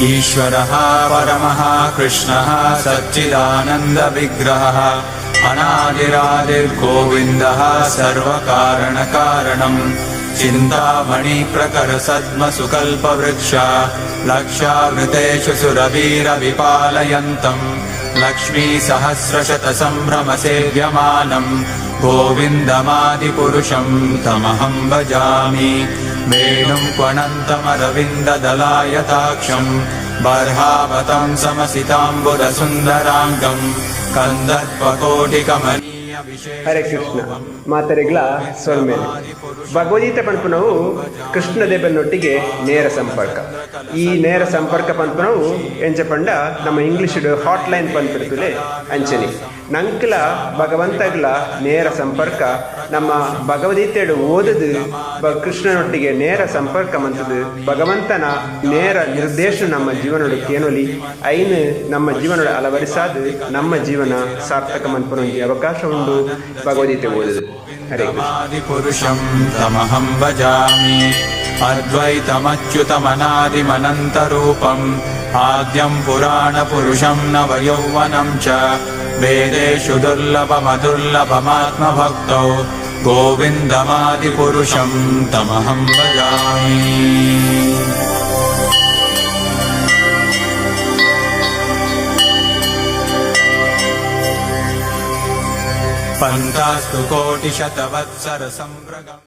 ईश्वरः परमः कृष्णः सच्चिदानन्दविग्रहः अनादिरादिर्गोविन्दः सर्वकारणकारणम् चिन्तामणिप्रकरसद्मसुकल्पवृक्ष लक्षावृतेषु सुरवीरविपालयन्तम् लक्ष्मीसहस्रशतसम्भ्रमसेव्यमानम् गोविन्दमादिपुरुषं तमहं भजामि। वेणुं क्वणन्तमरविन्ददलायताक्षं बर्हावतं समसिताम्बुरसुन्दराङ्गं कन्दर्पकोटिकमनीय हरे कृष्ण ಮಾತರಿಗಳ ಸ್ವರ್ಮೇಲೆ ಭಗವದ್ಗೀತೆ ಪಂಪನವು ಕೃಷ್ಣದೇವನೊಟ್ಟಿಗೆ ನೇರ ಸಂಪರ್ಕ ಈ ನೇರ ಸಂಪರ್ಕ ಪಂಪನವು ಎಂಚಪಂಡ ನಮ್ಮ ಇಂಗ್ಲಿಷ್ ಹಾಟ್ಲೈನ್ ಪಂಪಿಡ್ತುಲೆ ಅಂಚನಿ ನಂಕಲ ಭಗವಂತಗಳ ನೇರ ಸಂಪರ್ಕ ನಮ್ಮ ಭಗವದ್ಗೀತೆಡು ಓದದು ಕೃಷ್ಣನೊಟ್ಟಿಗೆ ನೇರ ಸಂಪರ್ಕ ಮಂತದು ಭಗವಂತನ ನೇರ ನಿರ್ದೇಶನ ನಮ್ಮ ಜೀವನಡು ಕೇನೊಲಿ ಐನು ನಮ್ಮ ಜೀವನಡು ಅಳವಡಿಸಾದು ನಮ್ಮ ಜೀವನ ಸಾರ್ಥಕ ಮನ್ಪನ ಅವಕಾಶ ಉಂಟು ಭಗವದ್ಗೀತೆ ಓದುದು। हरे कृष्ण तमहं भजामि अद्वैतमच्युतमनादिमनन्तरूपम् आद्यं पुराणपुरुषं नवयौवनं च वेदेषु दुर्लभमदुर्लभमात्मभक्तौ गोविन्दमादिपुरुषं तमहं भजामि। पन्तास्तु कोटिशतवत्सरसम्भ्रगम्।